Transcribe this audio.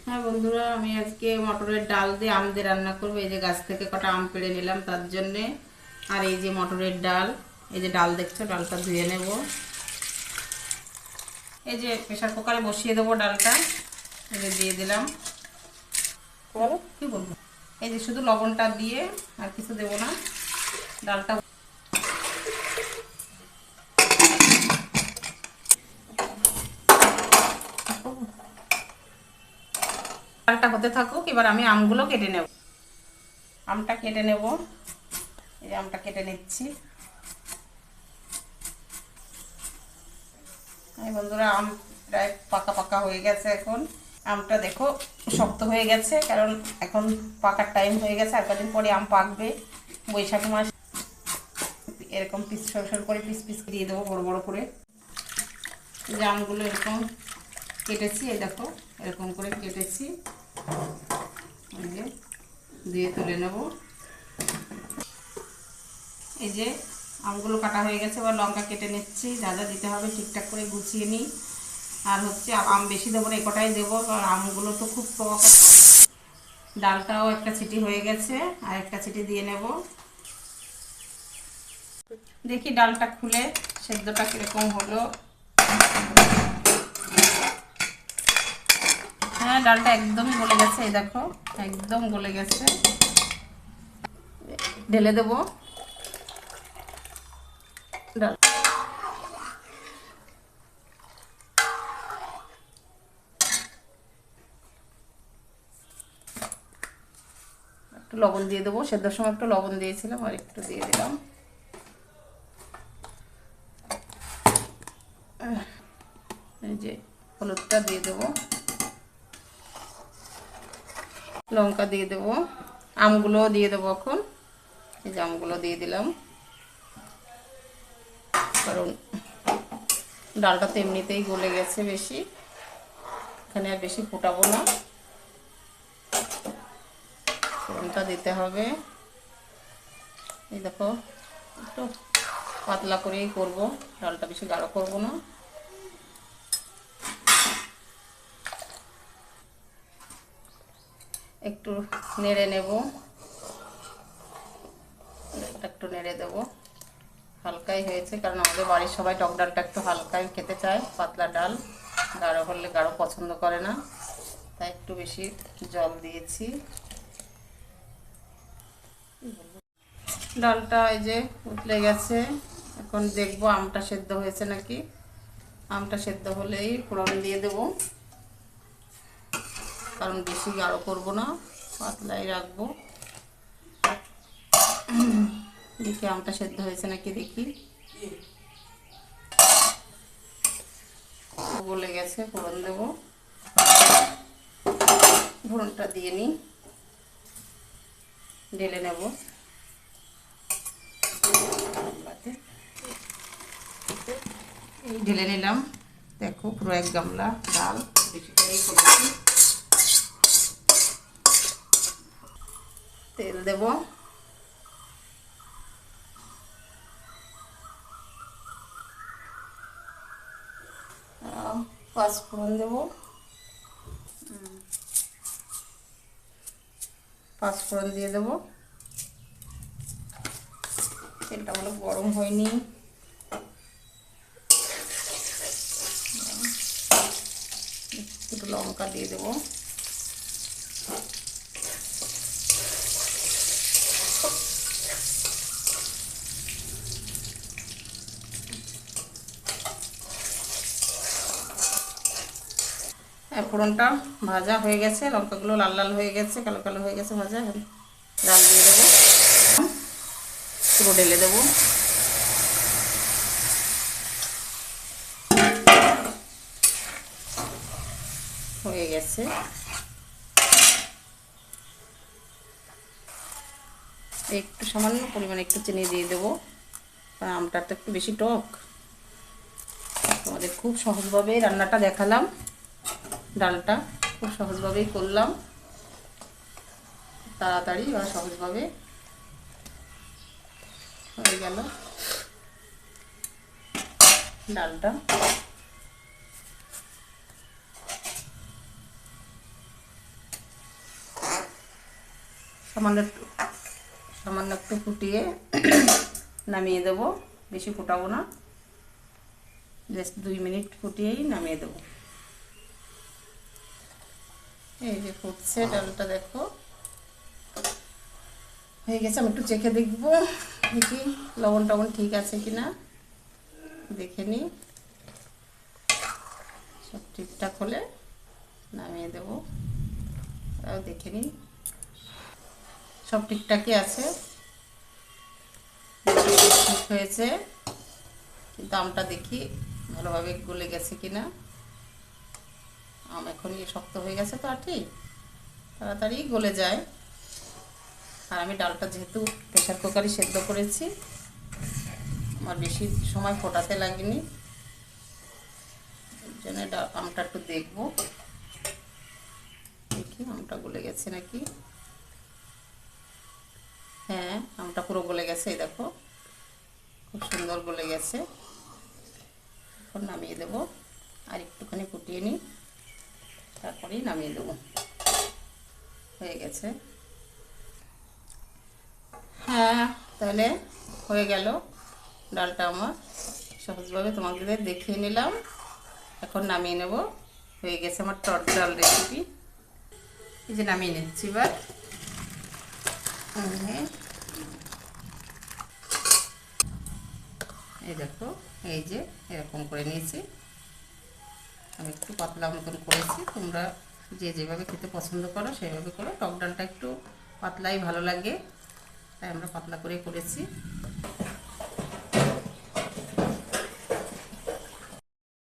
হ্যাঁ বন্ধুরা, আমি আজকে মটরের ডাল দিয়ে আম দিয়ে রান্না করবো। এই যে গাছ থেকে কটা আম পেড়ে নিলাম তার জন্যে। আর এই যে মটরের ডাল, এই যে ডাল দেখছো, ডালটা ধুয়ে নেব। এই যে প্রেশার কুকারে বসিয়ে দেবো ডালটা। এই যে দিয়ে দিলাম। বলো কি বলবো, এই যে শুধু লবণটা দিয়ে, আর কিছু দেবো না। ডালটা ডালটা হতে থাকুক, এবার আমি আমগুলো কেটে নেব। আমটা কেটে নেব। এই যে আমটা কেটে নিচ্ছি। বন্ধুরা, আম প্রায় পাকা পাকা হয়ে গেছে। এখন আমটা দেখো শক্ত হয়ে গেছে, কারণ এখন পাকার টাইম হয়ে গেছে। আর কদিন পরে আম পাকবে, বৈশাখ মাস। এরকম পিস সর সর করে পিস পিস দিয়ে দেবো, বড় বড় করে। যে আমগুলো এরকম কেটেছি, এই দেখো এরকম করে কেটেছি। এই যে দিয়ে তুলে নেব। এই যে আমগুলো কাটা হয়ে গেছে। এবার লঙ্কা কেটে নিচ্ছি, যা যা দিতে হবে ঠিকঠাক করে গুছিয়ে নিই। আর হচ্ছে আম বেশি দেবো না, কটাই দেবো, কারণ আমগুলো তো খুব টক। ডালটাও একটা ছিটি হয়ে গেছে, আর একটা ছিটি দিয়ে নেব। দেখি ডালটা খুলে সেদ্ধটা কিরকম হলো। হ্যাঁ, ডালটা একদমই গলে গেছে, এই দেখো একদম গলে গেছে। ঢেলে দেবো ডাল। একটু লবণ দিয়ে দেবো, সেদ্ধর সময় একটু লবণ দিয়েছিলাম, আর একটু দিয়ে দিলাম। এই যে হলুদটা দিয়ে দেবো, লঙ্কা দিয়ে দেবো, আমগুলো দিয়ে দেবো এখন। এই যে আমগুলো দিয়ে দিলাম, কারণ ডালটা তো এমনিতেই গলে গেছে বেশি, এখানে আর বেশি ফোটাবো না। ফোড়নটা দিতে হবে। এই দেখো একটু পাতলা করেই করব, ডালটা বেশি গাঢ় করব না। একটু নেড়ে নেব, একটু নেড়ে দেবো। হালকাই হয়েছে, কারণ আমাদের বাড়ির সবাই টক ডালটা একটু হালকাই খেতে চায়। পাতলা ডাল গাঢ় হলে গাঢ় পছন্দ করে না, তাই একটু বেশি জল দিয়েছি। ডালটা এই যে উতলে গেছে, এখন দেখবো আমটা সেদ্ধ হয়েছে নাকি। আমটা সেদ্ধ হলেই ফোড়ন দিয়ে দেব, কারণ বেশি গাঢ় করব না, পাতলাই রাখবো। দেখি আমটা সেদ্ধ হয়েছে নাকি দেখি। গলে গেছে, ফোড়ন দেব। ফোড়নটা দিয়ে নিই, ঢেলে নেব। এই ঢেলে নিলাম। দেখো পুরো এক গামলা ডাল, বেশি করেই করেছি। তেল দেব, পাঁচফোড়ন দেব। পাঁচফোড়ন দিয়ে দেবো। তেলটা ভালো গরম হয়নি। একটু লঙ্কা দিয়ে দেবো। ফোড়নটা ভাজা হয়ে গেছে, লঙ্কাগুলো লাল লাল হয়ে গেছে, কালো কালো হয়ে গেছে ভাজা। ডাল দিয়ে দেবো, পুরো ঢেলে দেবো। হয়ে গেছে। একটু সামান্য পরিমাণে একটু চিনি দিয়ে দেবো, কারণ আমটা তো একটু বেশি টক। তোমাদের খুব সহজভাবেই রান্নাটা দেখালাম, ডালটা খুব সহজভাবেই করলাম, তাড়াতাড়ি আর সহজভাবে হয়ে গেল ডালটা। সামান্য একটু ফুটিয়ে নামিয়ে দেবো, বেশি ফোটাবো না, জাস্ট 2 মিনিট ফুটিয়েই নামিয়ে দেবো। এই যে ফুটছে ডালটা, দেখো হয়ে গেছে। আমি একটু চেখে দেখবো দেখি লবণ টবণ ঠিক আছে কিনা, দেখে নিই। সব ঠিকঠাক হলে নামিয়ে দেবো। তাও দেখে নিই সব ঠিকঠাকই আছে, ঠিক হয়েছে। কিন্তু আমটা দেখি ভালোভাবে গলে গেছে কিনা। আম এখন শক্ত হয়ে গেছে তো, আর ঠিক তাড়াতাড়ি গলে যায়। আর আমি ডালটা যেহেতু প্রেসার কুকারে সেদ্ধ করেছি, আমার বেশি সময় ফোটাতে লাগেনি, এর জন্য আমটা একটু দেখবো, দেখি আমটা গলে গেছে নাকি। হ্যাঁ, আমটা পুরো গলে গেছে, এই দেখো খুব সুন্দর গলে গেছে। এখন নামিয়ে দেবো, আর একটুখানি ফুটিয়ে নিই, তারপরেই নামিয়ে দেবো। হয়ে গেছে। হ্যাঁ, তাহলে হয়ে গেল ডালটা আমার। সহজভাবে তোমাদের দেখিয়ে নিলাম, এখন নামিয়ে নেব। হয়ে গেছে আমার টক ডাল রেসিপি। এই যে নামিয়ে নিচ্ছি এবার। এই দেখো, এই যে এরকম করে নিয়েছি। আমি একটু পাতলা মতন করেছি, তোমরা যে যেভাবে খেতে পছন্দ করো সেভাবে করো। টক ডালটা একটু পাতলাই ভালো লাগে, তাই আমরা পাতলা করে করেছি।